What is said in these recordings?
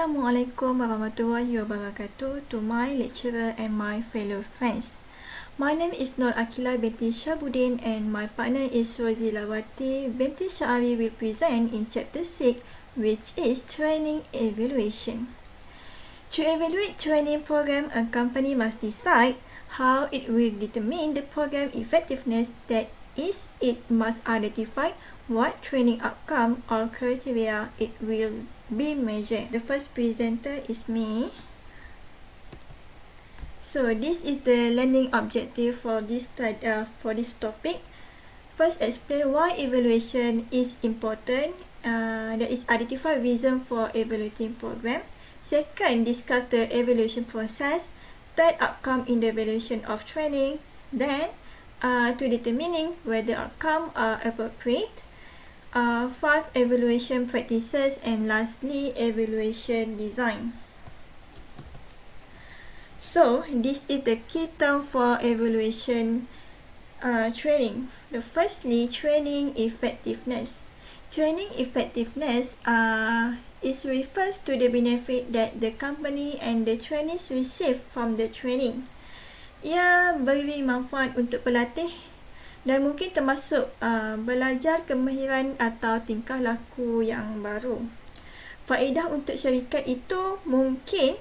Assalamualaikum warahmatullahi wabarakatuh to my lecturer and my fellow friends. My name is Nur Akila binti Syabuddin and my partner is Rozilawati binti Syari will present in chapter 6, which is training evaluation. To evaluate training program, a company must decide how it will determine the program effectiveness. That is, it must identify what training outcome or criteria it will be measured. The first presenter is me. So this is the learning objective for this topic. First, explain why evaluation is important. That is, identify reason for evaluating program. Second, discuss the evaluation process. Third, outcome in the evaluation of training. Then, to determining whether outcome are appropriate. 5 evaluation practices, and lastly evaluation design. So this is the key term for evaluation training. Firstly, training effectiveness. Training effectiveness is refers to the benefit that the company and the trainees receive from the training. Ia beri manfaat untuk pelatih dan mungkin termasuk belajar kemahiran atau tingkah laku yang baru. Faedah untuk syarikat itu mungkin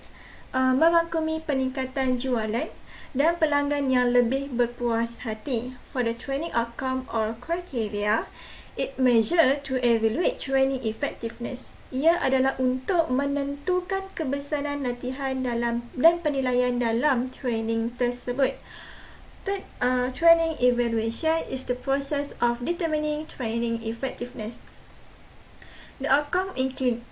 merangkumi peningkatan jualan dan pelanggan yang lebih berpuas hati. For the training outcome or criteria, it measure to evaluate training effectiveness. Ia adalah untuk menentukan kebesaran latihan dan penilaian dalam training tersebut. Third, training evaluation is the process of determining training effectiveness. The outcome include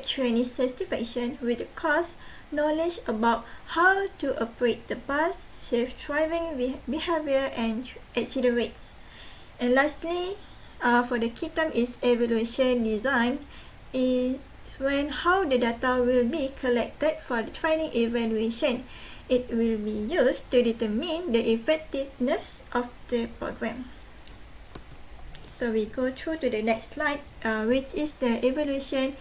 training satisfaction with the course, knowledge about how to operate the bus, safe driving behavior, and accident rates. And lastly, for the key term is evaluation design, is when how the data will be collected for the training evaluation. It will be used to determine the effectiveness of the program. So we go through to the next slide, which is the evaluation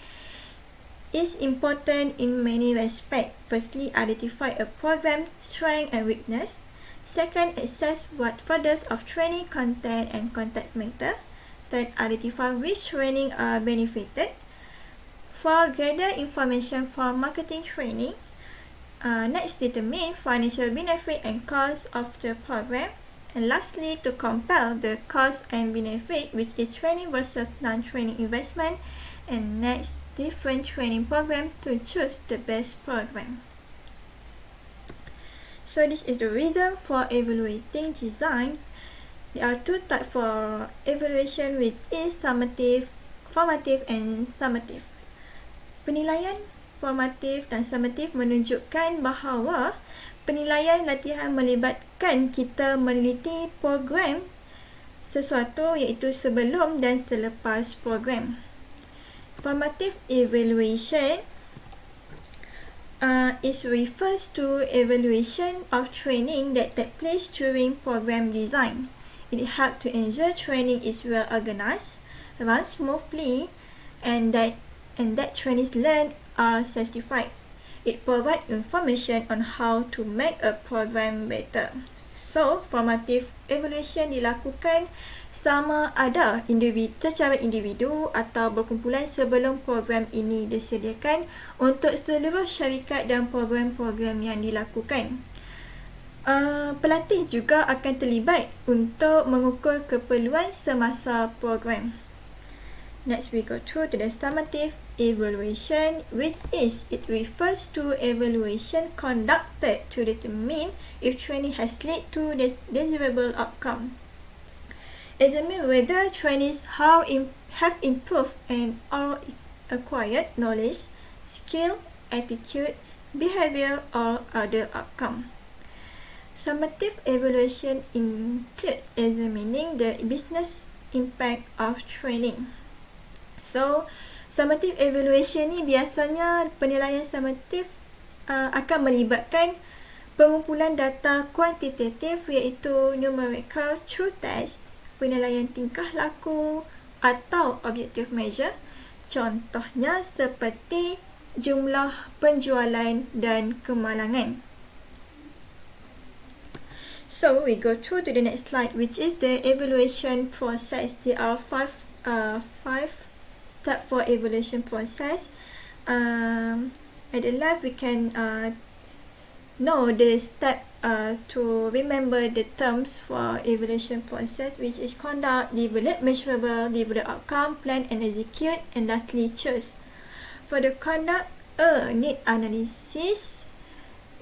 is important in many respects. Firstly, identify a program strength and weakness. Second, assess what furthers of training content and context matter. Third, identify which training are benefited. Fourth, gather information from marketing training. Next, determine financial benefit and cost of the program. And lastly, to compare the cost and benefit, which is training versus non-training investment. And next, different training program to choose the best program. So this is the reason for evaluating design. There are two types for evaluation, which is summative, formative, and summative. Penilaian formatif dan summative menunjukkan bahawa penilaian latihan melibatkan kita meneliti program sesuatu, iaitu sebelum dan selepas program. Formative evaluation is refers to evaluation of training that take place during program design. It helps to ensure training is well organized, runs smoothly, and that trainees learn are satisfied. It provides information on how to make a program better. So, formative evaluation dilakukan sama ada secara individu atau berkumpulan sebelum program ini disediakan untuk seluruh syarikat dan program-program yang dilakukan. Pelatih juga akan terlibat untuk mengukur keperluan semasa program. Next, we go through to the summative evaluation, which is, it refers to evaluation conducted to determine if training has led to the desirable outcome. Examine whether trainees have improved and or acquired knowledge, skill, attitude, behavior, or other outcome. Summative evaluation includes examining the business impact of training. So, summative evaluation ni biasanya penilaian summative akan melibatkan pengumpulan data kuantitatif, iaitu numerical true test, penilaian tingkah laku atau objective measure. Contohnya seperti jumlah penjualan dan kemalangan. So we go through to the next slide, which is the evaluation process. There are five steps for evaluation process. At the left, we can know the step to remember the terms for evaluation process, which is conduct, develop, measurable, develop outcome, plan and execute, and lastly choose. For the conduct, need analysis.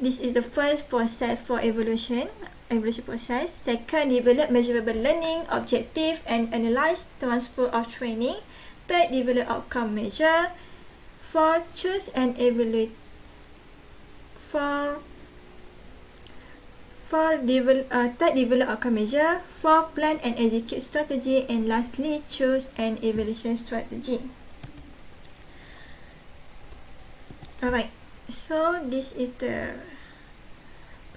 This is the first process for evaluation process. Second, develop measurable learning, objective and analyze transfer of training. Third, develop outcome measure. Fourth, choose and evaluate. Third, develop outcome measure. Fourth, plan and execute strategy. And lastly, choose an evaluation strategy. Alright, so this is the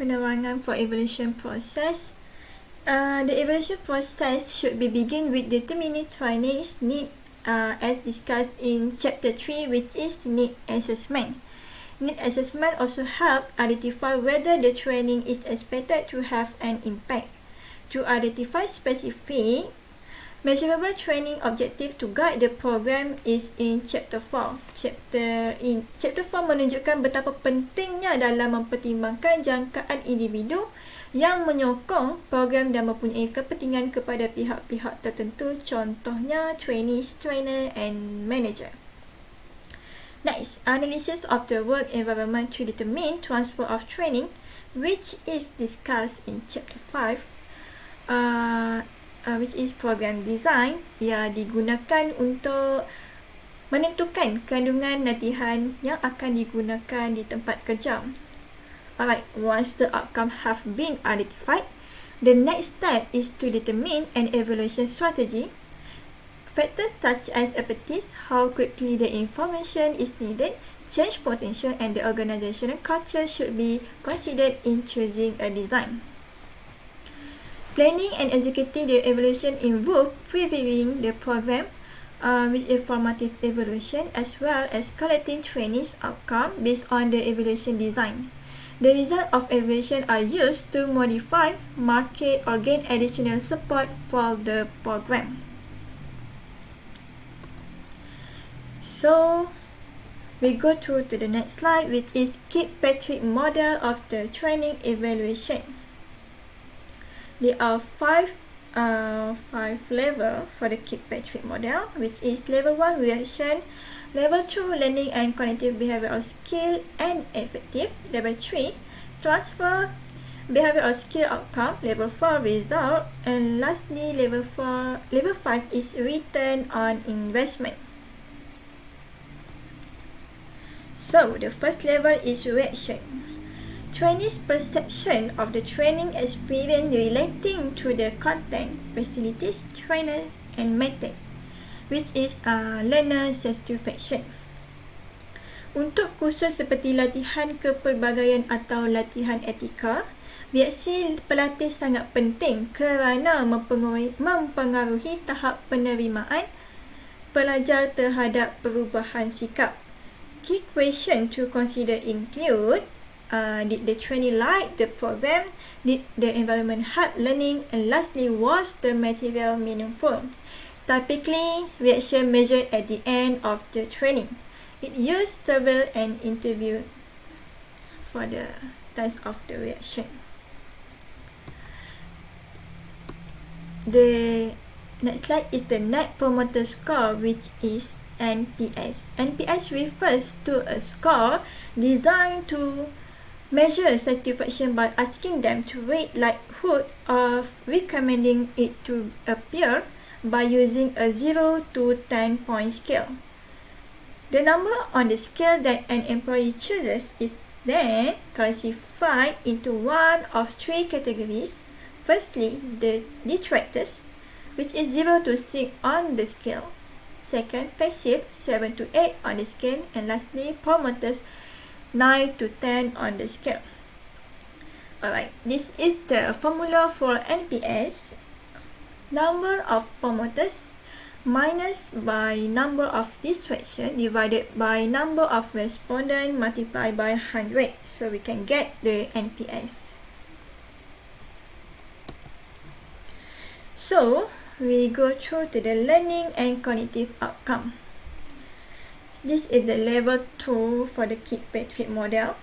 penerangan for evaluation process. The evaluation process should be begin with determining trainees' need as discussed in chapter 3, which is need assessment. Need assessment also help identify whether the training is expected to have an impact. To identify specific measurable training objective to guide the program is in chapter 4. Chapter 4 menunjukkan betapa pentingnya dalam mempertimbangkan jangkaan individu yang menyokong program dan mempunyai kepentingan kepada pihak-pihak tertentu, contohnya trainees, trainer and manager. Next, analysis of the work environment to determine transfer of training, which is discussed in chapter 5. Which is program design, ia digunakan untuk menentukan kandungan latihan yang akan digunakan di tempat kerja. Alright, once the outcome have been identified, the next step is to determine an evaluation strategy. Factors such as expertise, how quickly the information is needed, change potential and the organizational culture should be considered in choosing a design. Planning and executing the evaluation involve previewing the program with a formative evaluation as well as collecting trainees' outcome based on the evaluation design. The results of evaluation are used to modify, market or gain additional support for the program. So, we go through to the next slide, which is Kirkpatrick model of the training evaluation. There are five levels for the Kirkpatrick model, which is level 1 reaction, level 2 learning and cognitive behavioral skill and effective, level 3 transfer, behavioral skill outcome, level 4 result, and lastly level 5 is return on investment. So the first level is reaction. Trainees' perception of the training experience relating to the content, facilities, trainer and method, which is learner satisfaction. Untuk kursus seperti latihan kepelbagaian atau latihan etika, reaksi pelatih sangat penting kerana mempengaruhi tahap penerimaan pelajar terhadap perubahan sikap. Key question to consider include did the trainee like the program? Did the environment help learning? And lastly, was the material meaningful? Typically, reaction measured at the end of the training. It used survey and interview for the test of the reaction. The next slide is the Net Promoter Score, which is NPS. NPS refers to a score designed to measure satisfaction by asking them to rate likelihood of recommending it to a peer by using a 0 to 10 point scale. The number on the scale that an employee chooses is then classified into one of three categories. Firstly, the detractors, which is 0 to 6 on the scale. Second, passive, 7 to 8 on the scale. And lastly, promoters, 9 to 10 on the scale. Alright, this is the formula for NPS. Number of promoters minus by number of distraction divided by number of respondent multiplied by 100. So we can get the NPS. So we go through to the learning and cognitive outcome. This is the level 2 for the KIT-PED-FIT model.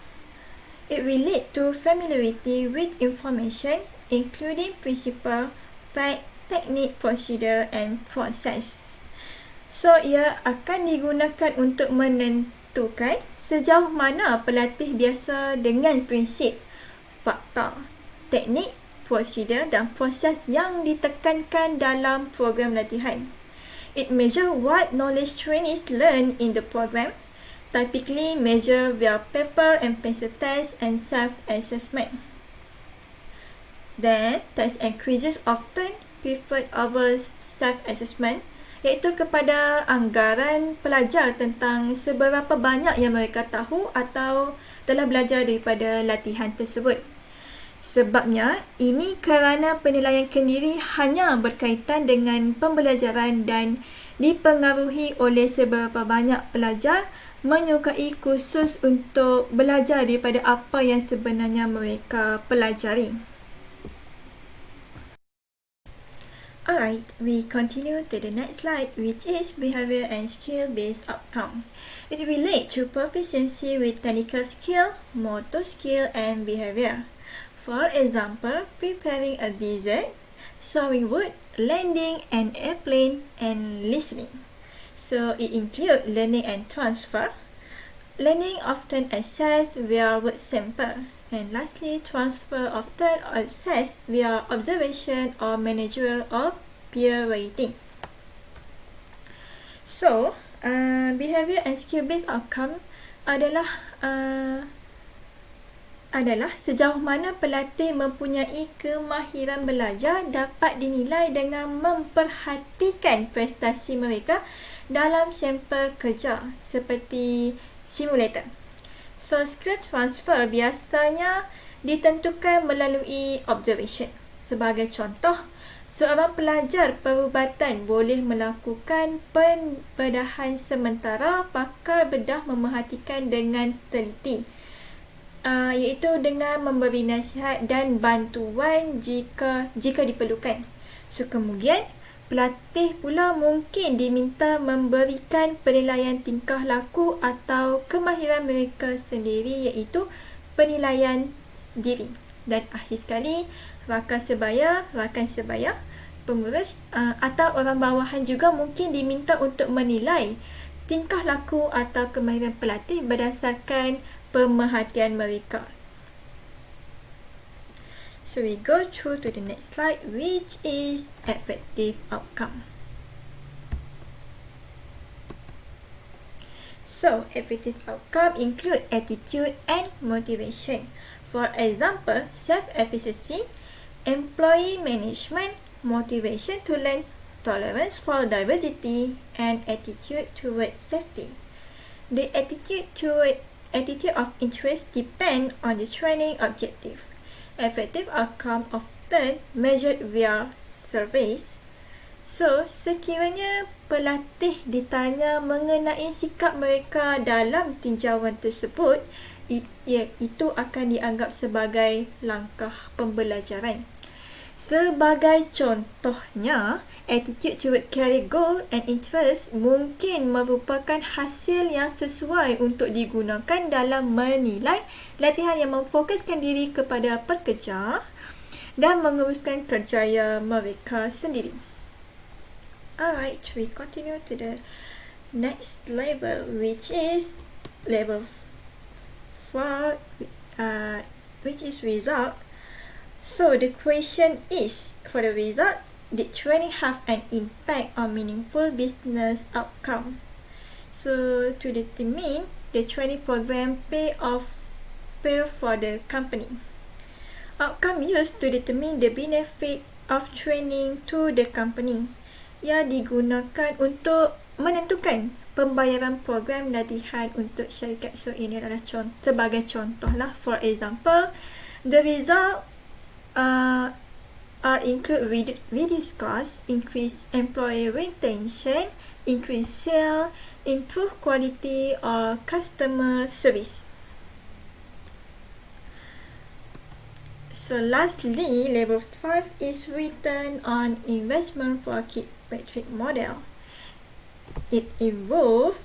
It relates to familiarity with information, including principle, fact, technique, procedure and process. So, ia akan digunakan untuk menentukan sejauh mana pelatih biasa dengan prinsip, fakta, teknik, prosedur dan proses yang ditekankan dalam program latihan. It measures what knowledge trainees learn in the program, typically measured via paper and pencil test and self-assessment. Then, test and quizzes often preferred over self-assessment, iaitu kepada anggaran pelajar tentang seberapa banyak yang mereka tahu atau telah belajar daripada latihan tersebut. Sebabnya, ini kerana penilaian kendiri hanya berkaitan dengan pembelajaran dan dipengaruhi oleh seberapa banyak pelajar menyukai kursus untuk belajar daripada apa yang sebenarnya mereka pelajari. Alright, we continue to the next slide, which is behavior and skill-based outcome. It relates to proficiency with technical skill, motor skill, and behavior. For example, preparing a dessert, sawing wood, landing an airplane, and listening. So it includes learning and transfer. Learning often assessed via word sample. And lastly, transfer often assessed via observation or managerial or peer rating. So, behavior and skill-based outcome adalah sejauh mana pelatih mempunyai kemahiran belajar dapat dinilai dengan memperhatikan prestasi mereka dalam sampel kerja seperti simulator. So, skill transfer biasanya ditentukan melalui observation. Sebagai contoh, seorang pelajar perubatan boleh melakukan pembedahan sementara pakar bedah memerhatikan dengan teliti, iaitu dengan memberi nasihat dan bantuan jika diperlukan. So, kemudian pelatih pula mungkin diminta memberikan penilaian tingkah laku atau kemahiran mereka sendiri, iaitu penilaian diri. Dan akhir sekali, rakan sebaya, pengurus atau orang bawahan juga mungkin diminta untuk menilai tingkah laku atau kemahiran pelatih berdasarkan pemerhatian mereka. So we go through to the next slide, which is effective outcome. So effective outcome include attitude and motivation. For example, self-efficacy, employee management, motivation to learn, tolerance for diversity, and attitude towards safety. The attitude of interest depend on the training objective. Effective outcome often measured via surveys. So, sekiranya pelatih ditanya mengenai sikap mereka dalam tinjauan tersebut, itu akan dianggap sebagai langkah pembelajaran. Sebagai contohnya, attitude toward career goal and interest mungkin merupakan hasil yang sesuai untuk digunakan dalam menilai latihan yang memfokuskan diri kepada pekerja dan menguruskan kerjaya mereka sendiri. Alright, we continue to the next level, which is level 4, which is result. So the question is, for the result, did training have an impact on meaningful business outcome? So to determine the training program pay for the company. Outcome used to determine the benefit of training to the company, yang digunakan untuk menentukan pembayaran program latihan untuk syarikat. So ini adalah sebagai contoh lah. For example, the result are include reduce cost, increase employee retention, increase sale, improve quality or customer service. So lastly, level 5 is return on investment for key metric model. It involves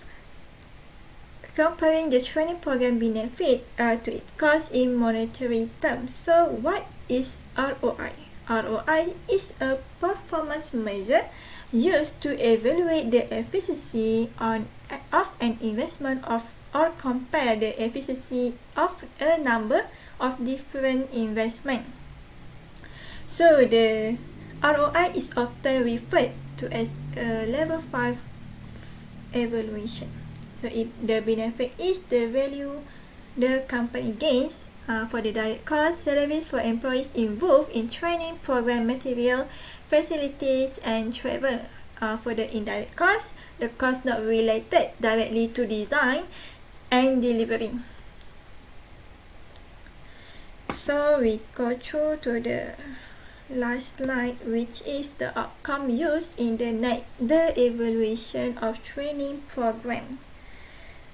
comparing the training program benefit to its cost in monetary terms. So what is ROI? ROI is a performance measure used to evaluate the efficiency of an investment or compare the efficiency of a number of different investments. So the ROI is often referred to as a level 5 evaluation. So if the benefit is the value the company gains for the direct cost, salaries for employees involved in training, program material, facilities, and travel. For the indirect cost, the cost not related directly to design and delivery. So we go through to the last slide, which is the outcome used in the evaluation of training program.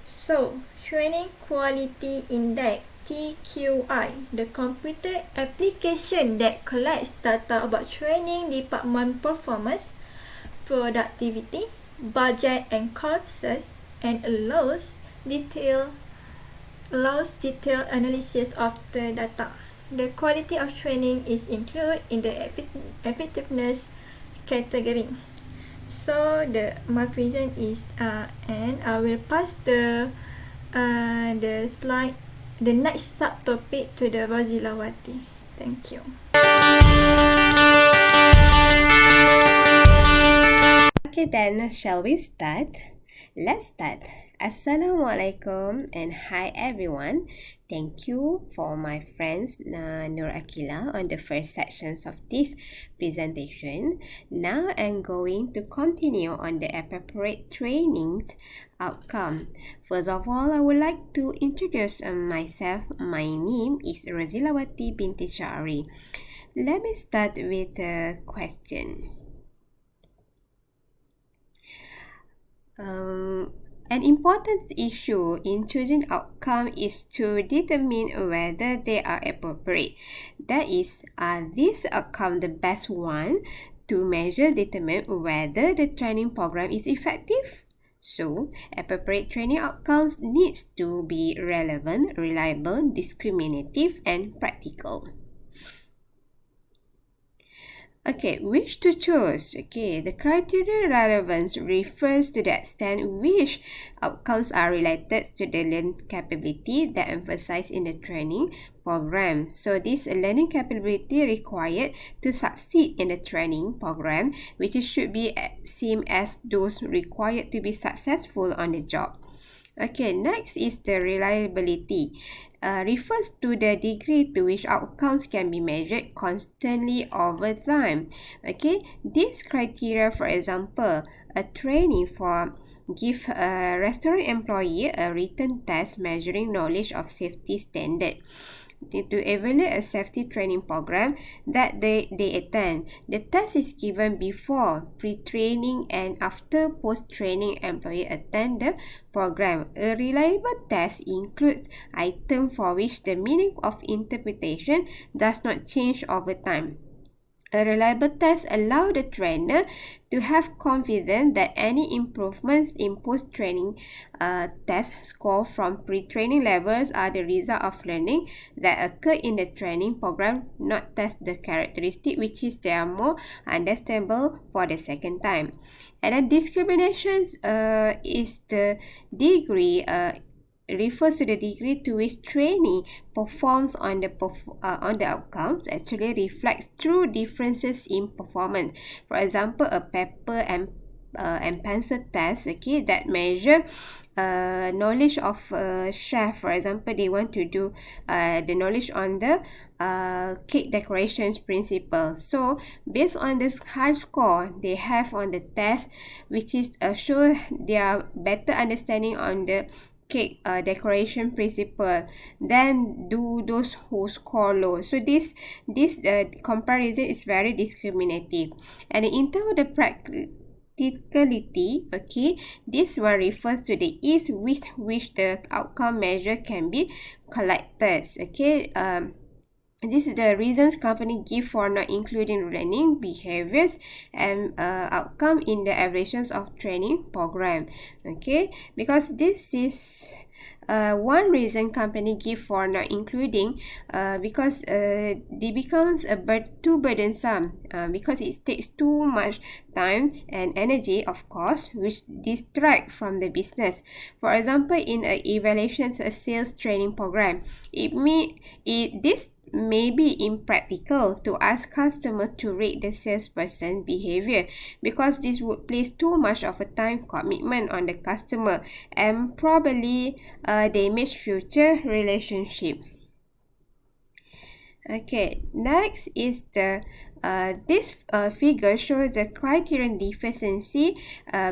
So Training Quality Index TQI, the computer application that collects data about training department performance, productivity, budget and costs, and allows detailed analysis of the data. The quality of training is included in the effectiveness category. So my present is and I will pass the slide, the next subtopic to the Rozilawati. Thank you. Okay, then shall we start? Let's start. Assalamualaikum and hi everyone. Thank you for my friends Nur Akila on the first sections of this presentation. Now I'm going to continue on the appropriate trainings outcome. First of all, I would like to introduce myself. My name is Rozilawati binti Syari. Let me start with a question. An important issue in choosing outcome is to determine whether they are appropriate. That is, are these outcomes the best one to determine whether the training program is effective? So, appropriate training outcomes needs to be relevant, reliable, discriminative, and practical. Okay, which to choose? Okay, the criteria relevance refers to the extent which outcomes are related to the learning capability that emphasized in the training program. So this learning capability required to succeed in the training program, which should be same as those required to be successful on the job. Okay, next is the reliability. Refers to the degree to which outcomes can be measured constantly over time. Okay, this criteria, for example, a training for give a restaurant employee a written test measuring knowledge of safety standard. To evaluate a safety training program that they attend. The test is given before pre-training and after post-training employee attend the program. A reliable test includes items for which the meaning of interpretation does not change over time. A reliable test allows the trainer to have confidence that any improvements in post-training test score from pre-training levels are the result of learning that occur in the training program, not test the characteristic which is they are more understandable for the second time. And then discriminations is the degree refers to the degree to which trainee performs on the outcomes actually reflects true differences in performance. For example, a paper and pencil test, okay, that measure knowledge of chef. For example, they want to do the knowledge on the cake decorations principle. So based on this high score they have on the test, which is show their better understanding on the cake decoration principle than do those who score low. So this comparison is very discriminative. And in terms of the practicality, okay, this one refers to the ease with which the outcome measure can be collected. Okay, this is the reasons company give for not including learning behaviors and outcome in the evaluations of training program. Okay, because this is one reason company give for not including because they becomes too burdensome because it takes too much time and energy, of course, which distract from the business. For example, in a evaluations a sales training program, this may be impractical to ask customer to rate the salesperson behavior because this would place too much of a time commitment on the customer and probably damage future relationship. Okay, next is the this figure shows the criterion deficiency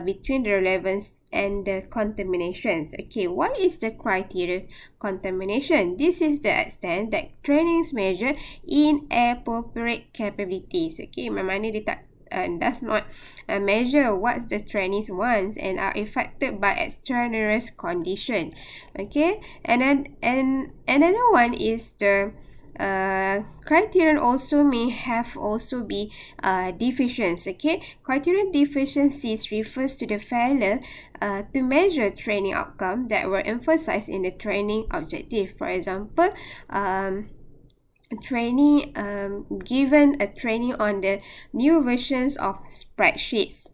between the relevance and the contaminations. Okay, what is the criteria contamination? This is the extent that trainings measure inappropriate capabilities. Okay, mana dia tak does not measure what the trainees wants and are affected by extraneous condition. Okay, and another one is the criterion also may have also be deficient. Okay, criterion deficiencies refers to the failure to measure training outcome that were emphasized in the training objective. For example, training given a training on the new versions of spreadsheets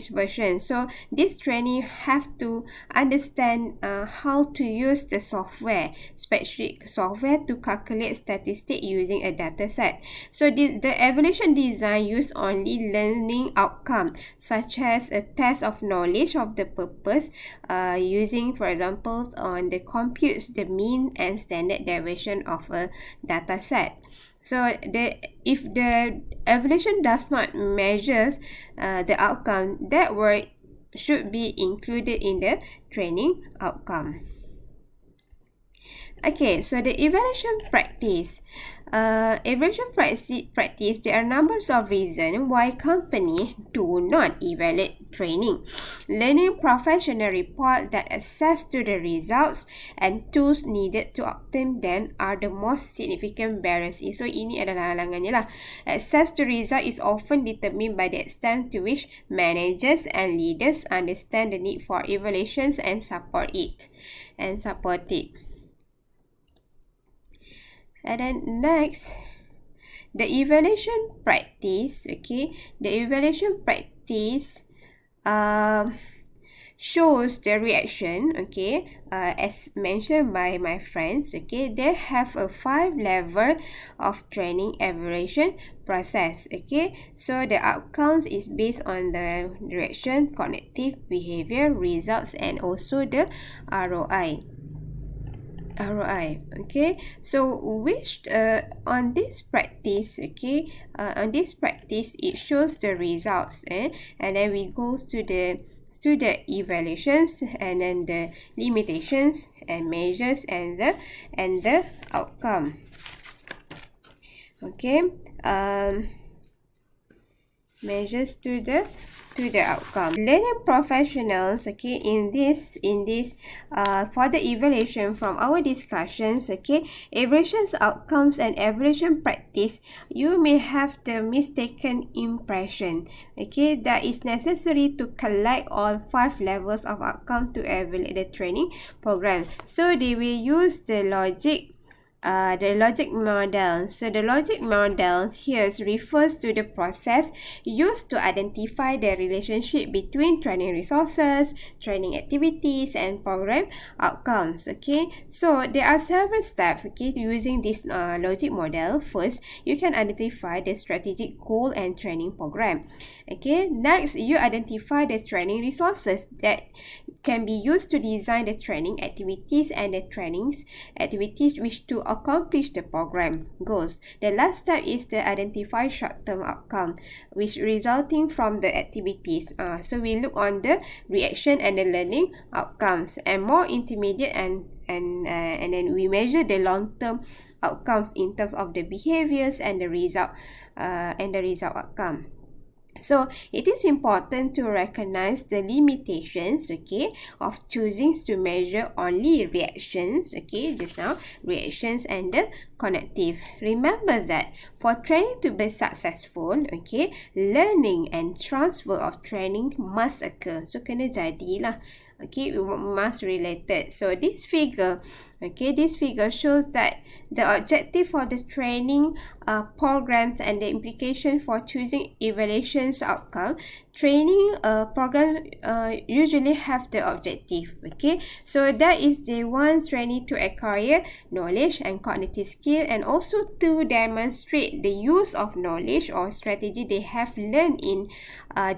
version. So this trainee have to understand how to use the spreadsheet software to calculate statistics using a data set. So the evaluation design use only learning outcome such as a test of knowledge of the purpose using, for example, on the computes the mean and standard deviation of a data set. So if the evaluation does not measure the outcome, that word should be included in the training outcome. Okay, so the evaluation practice. Practice, there are numbers of reasons why companies do not evaluate training. Learning professional report that assess to the results and tools needed to obtain them are the most significant barriers. So ini adalah halangannya lah. Access to result is often determined by the extent to which managers and leaders understand the need for evaluations and support it. And then next, the evaluation practice. Okay, the evaluation practice shows the reaction. Okay, as mentioned by my friends. Okay, they have a 5 level of training evaluation process. Okay, so the outcomes is based on the reaction, cognitive behavior, results, and also the ROI. Okay, so which on this practice, okay, on this practice it shows the results, and then we goes to the evaluations and then the limitations and measures and the outcome. Okay, measures to the outcome. Learning professionals, okay, in this for the evaluation from our discussions, okay, evaluations outcomes and evaluation practice, you may have the mistaken impression, okay, that it's necessary to collect all 5 levels of outcome to evaluate the training program. So they will use the logic model. So the logic model here refers to the process used to identify the relationship between training resources, training activities, and program outcomes. Okay, so there are several steps, okay, using this logic model. First, you can identify the strategic goal and training program. Okay, next, you identify the training resources that can be used to design the training activities and the trainings activities which to accomplish the program goals. The last step is to identify short-term outcome, which resulting from the activities. So we look on the reaction and the learning outcomes, and more intermediate and then we measure the long-term outcomes in terms of the behaviors and the result outcome. So it is important to recognize the limitations, okay, of choosing to measure only reactions, okay, just now, reactions and the cognitive. Remember that for training to be successful, okay, learning and transfer of training must occur. So kena jadilah. Okay, we must related. So this figure shows that the objective for the training programs and the implication for choosing evaluations outcome. Training program usually have the objective. Okay, so that is the ones training to acquire knowledge and cognitive skill, and also to demonstrate the use of knowledge or strategy they have learned in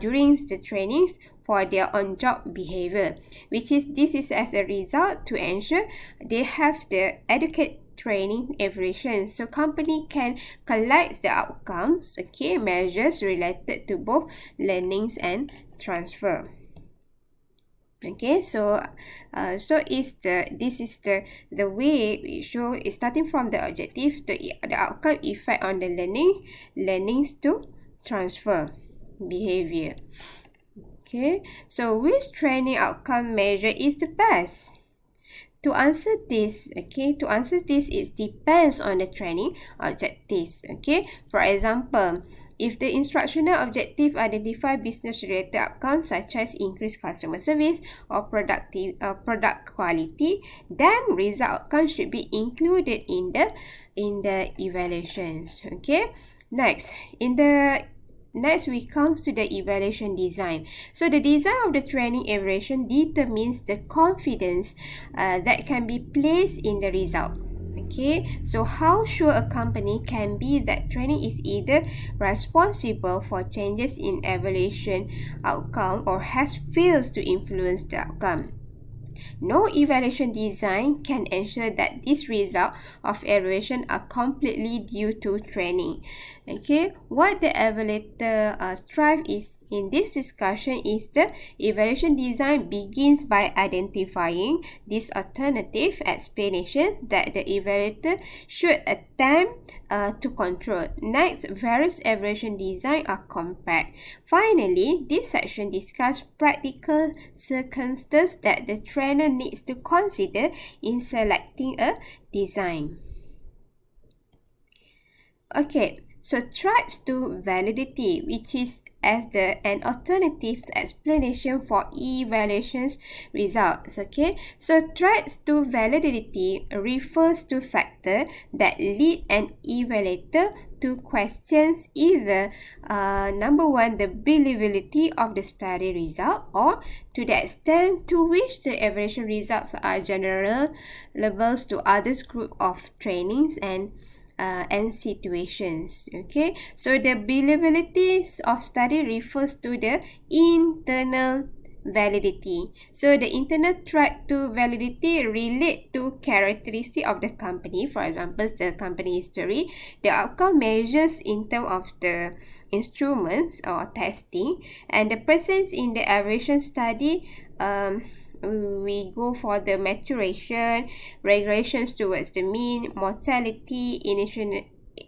during the trainings for their on-job behavior, this is as a result to ensure they have the adequate training evaluation. So company can collect the outcomes, okay, measures related to both learnings and transfer. Okay, so this is the way we show is starting from the objective to the outcome effect on the learnings to transfer behavior. Okay, so which training outcome measure is the best? To answer this, it depends on the training objectives. Okay, for example, if the instructional objective identify business-related outcomes such as increased customer service or product quality, then result outcomes should be included in the evaluations. Okay, Next, we come to the evaluation design. So the design of the training evaluation determines the confidence that can be placed in the result. Okay, so how sure a company can be that training is either responsible for changes in evaluation outcome or has failed to influence the outcome. No evaluation design can ensure that this result of evaluation are completely due to training. Okay, what the evaluator strive is in this discussion is the evaluation design begins by identifying this alternative explanation that the evaluator should attempt to control. Next, various evaluation design are compared. Finally, this section discusses practical circumstances that the trainer needs to consider in selecting a design. Okay, so threats to validity, which is as an alternative explanation for evaluations results. Okay, so threats to validity refers to factors that lead an evaluator to questions either number one, the believability of the study result, or to the extent to which the evaluation results are general levels to others group of trainings and situations. Okay, so the believability of study refers to the internal validity. So the internal threat to validity relate to characteristic of the company. For example, the company history, the outcome measures in terms of the instruments or testing, and the presence in the evaluation study. We go for the maturation, regressions towards the mean, mortality,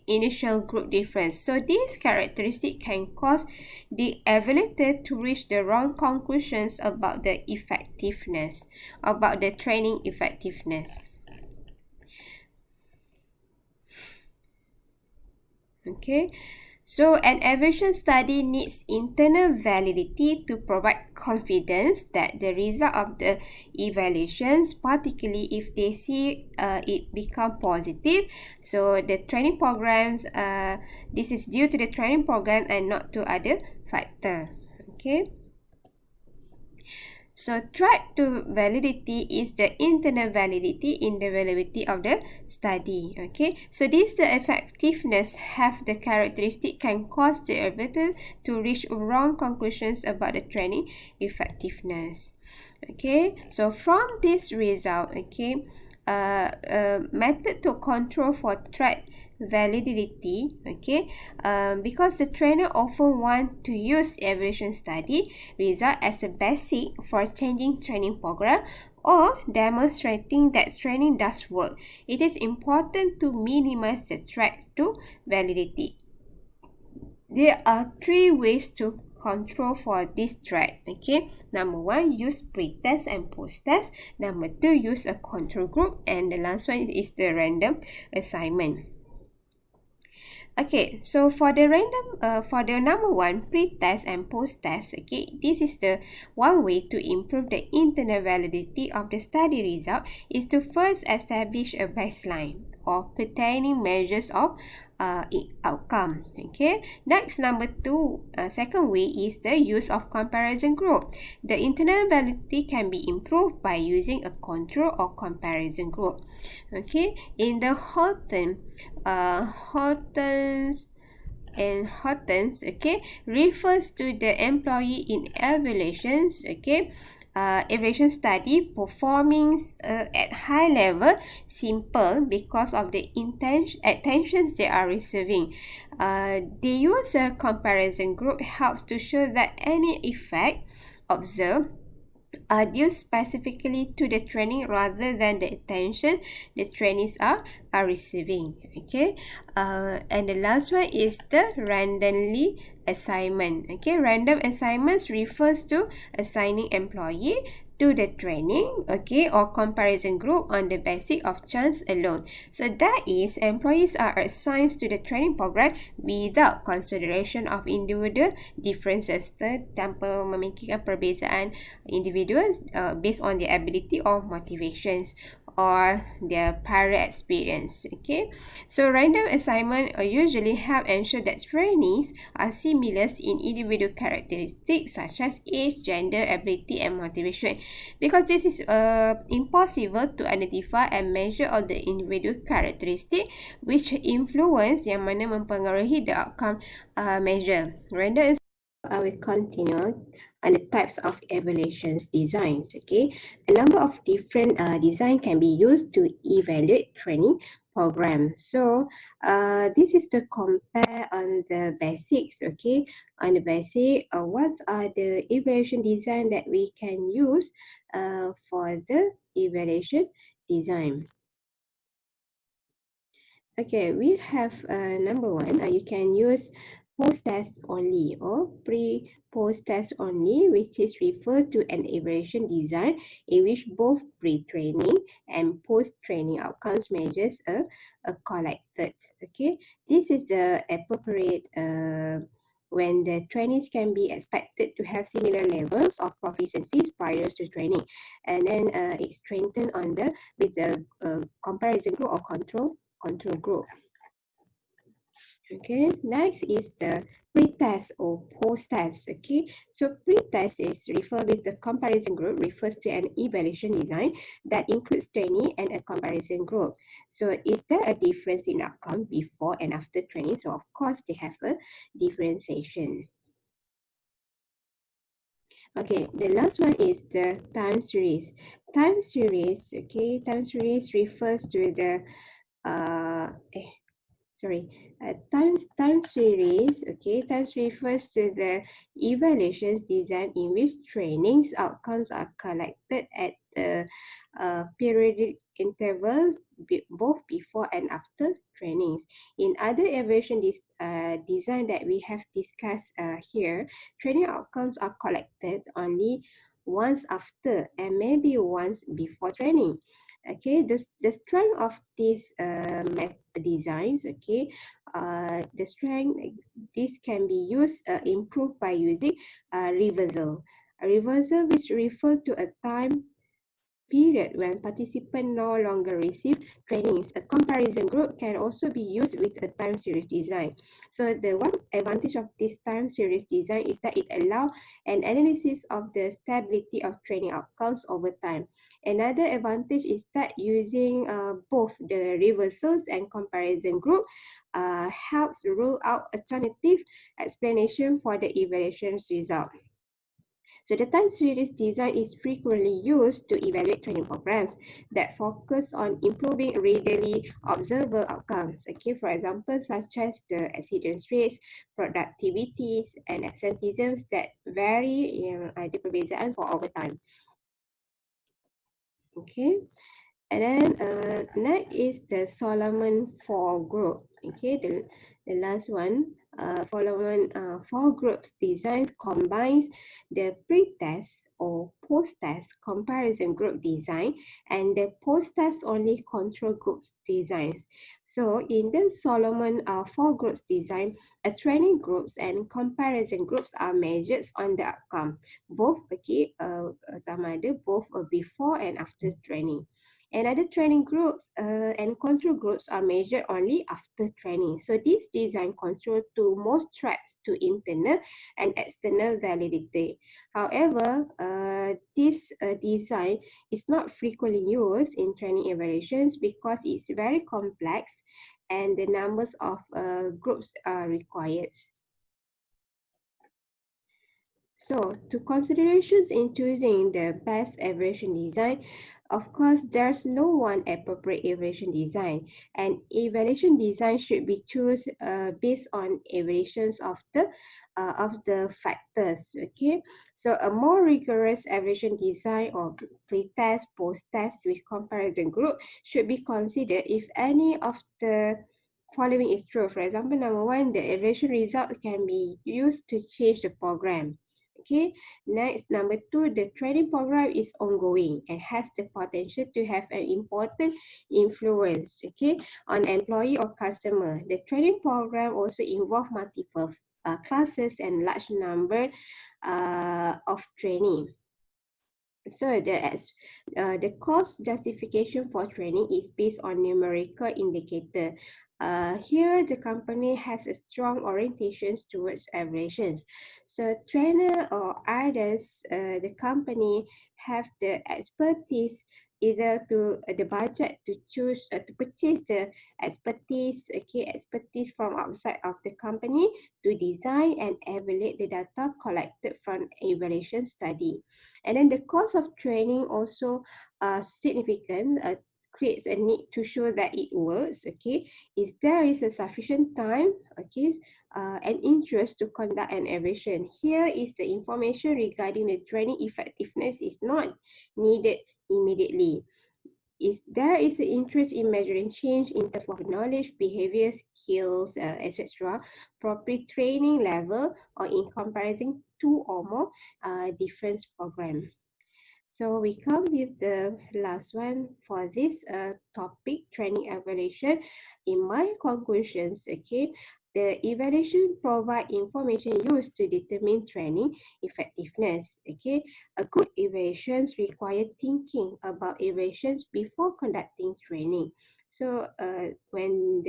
initial group difference. So these characteristics can cause the evaluator to reach the wrong conclusions about the effectiveness, about the training effectiveness. Okay. So an evaluation study needs internal validity to provide confidence that the result of the evaluations, particularly if they see it become positive. So the training programs, this is due to the training program and not to other factor. Okay. So threat to validity is the internal validity in the validity of the study. Okay, so this the effectiveness have the characteristic can cause the evaluator to reach wrong conclusions about the training effectiveness. Okay, so from this result, okay, method to control for threat validity. Okay, because the trainer often want to use evaluation study result as a basic for changing training program or demonstrating that training does work. It is important to minimize the threat to validity. There are three ways to control for this threat. Okay, number one, use pre-test and post-test. Number two, use a control group, and the last one is the random assignment. Okay, so for the number one, pre-test and post-test, okay, this is the one way to improve the internal validity of the study result is to first establish a baseline or pertaining measures of outcome. Okay, next, number two, second way is the use of comparison group. The internal validity can be improved by using a control or comparison group. Okay, in the Hortons and Hortons, okay, refers to the employee in evaluations, okay, evaluation study performing at high level simple because of the attentions they are receiving. They use a comparison group helps to show that any effect observed are due specifically to the training rather than the attention the trainees are receiving. Okay, and the last one is the randomly assignment. Okay, random assignments refers to assigning employee to the training, okay, or comparison group on the basis of chance alone. So that is, employees are assigned to the training program without consideration of individual differences tanpa memikirkan perbezaan individual based on their ability or motivations or their prior experience. Okay, so random assignment usually help ensure that trainees are similar in individual characteristics such as age, gender, ability, and motivation. Because this is impossible to identify and measure all the individual characteristics which influence yang mana mempengaruhi the outcome measure. Random I will continue on the types of evaluations designs. Okay, a number of different design can be used to evaluate training program. So this is to compare on the basics. Okay, on the basic, what are the evaluation design that we can use for the evaluation design. Okay, we have number one, you can use post-test only or pre-post-test only, which is referred to an evaluation design in which both pre-training and post-training outcomes measures are collected. Okay, this is the appropriate when the trainees can be expected to have similar levels of proficiencies prior to training, and then it's strengthened on the with the comparison group or control group. Okay, next is the pre-test or post-test. Okay, so pre-test is referred with the comparison group, refers to an evaluation design that includes training and a comparison group. So is there a difference in outcome before and after training? So of course they have a differentiation. Okay, the last one is the time series. Time series, okay, time series refers to the time series. Okay, time refers to the evaluations design in which trainings outcomes are collected at the periodic interval both before and after trainings. In other evaluation design that we have discussed here, training outcomes are collected only once after and maybe once before training. Okay, the strength of these designs, okay, the strength, this can be used improved by using reversal. A reversal which refer to a time period when participants no longer receive trainings. A comparison group can also be used with a time series design. So the one advantage of this time series design is that it allows an analysis of the stability of training outcomes over time. Another advantage is that using both the reversals and comparison group helps rule out alternative explanation for the evaluation result. So the time series design is frequently used to evaluate training programs that focus on improving readily observable outcomes. Okay, for example, such as the accident rates, productivities, and absenteeisms that vary di perbezaan for overtime. Okay, and then next is the Solomon 4 group. Okay, the last one. Solomon 4 groups designs combines the pre-test or post-test comparison group design and the post-test only control groups designs. So in the Solomon 4 groups design, a training groups and comparison groups are measured on the outcome, both sama ada both before and after training. And other training groups and control groups are measured only after training. So this design control to most threats to internal and external validity. However, this design is not frequently used in training evaluations because it's very complex and the numbers of groups are required. So, to considerations in choosing the best evaluation design, of course, there's no one appropriate evaluation design, and evaluation design should be chosen based on evaluations of the factors. Okay, so a more rigorous evaluation design or pre-test, post-test with comparison group should be considered if any of the following is true. For example, number one, the evaluation result can be used to change the program. Okay, next, number two, the training program is ongoing and has the potential to have an important influence, okay, on employee or customer. The training program also involve multiple classes and large number of training. So the cost justification for training is based on numerical indicator. Here, the company has a strong orientations towards evaluations. So trainer or others, the company have the expertise either to the budget to choose to purchase the expertise from outside of the company to design and evaluate the data collected from evaluation study. And then the cost of training also significant, creates a need to show that it works, okay? Is there is a sufficient time, okay, and interest to conduct an evaluation. Here is the information regarding the training effectiveness is not needed immediately. There is an interest in measuring change in terms of knowledge, behavior, skills, etc., proper training level, or in comparison two or more different programs. So we come with the last one for this topic, training evaluation. In my conclusions, okay, the evaluation provide information used to determine training effectiveness. Okay, a good evaluations require thinking about evaluations before conducting training. So when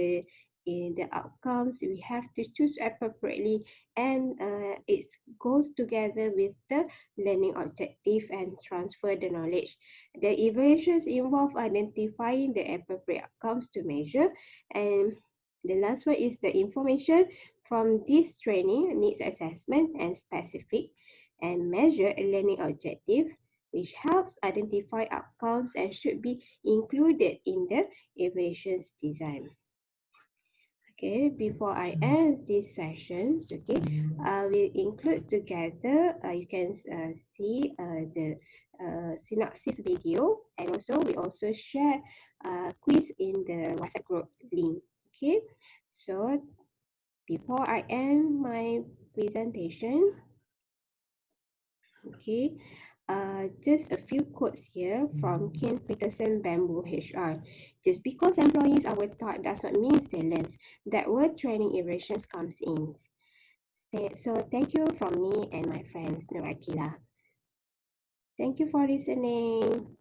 in the outcomes, we have to choose appropriately, and it goes together with the learning objective and transfer the knowledge. The evaluations involve identifying the appropriate outcomes to measure, and the last one is the information from this training needs assessment and specific and measure a learning objective, which helps identify outcomes and should be included in the evaluations design. Okay, before I end these sessions, okay, we include together, you can see the synopsis video, and also we also share quiz in the WhatsApp group link. Okay, so before I end my presentation, okay, just a few quotes here from Kim Peterson Bamboo HR. Just because employees are taught does not mean they learn. That word training evaluations comes in. So thank you from me and my friends, Nur Akila. Thank you for listening.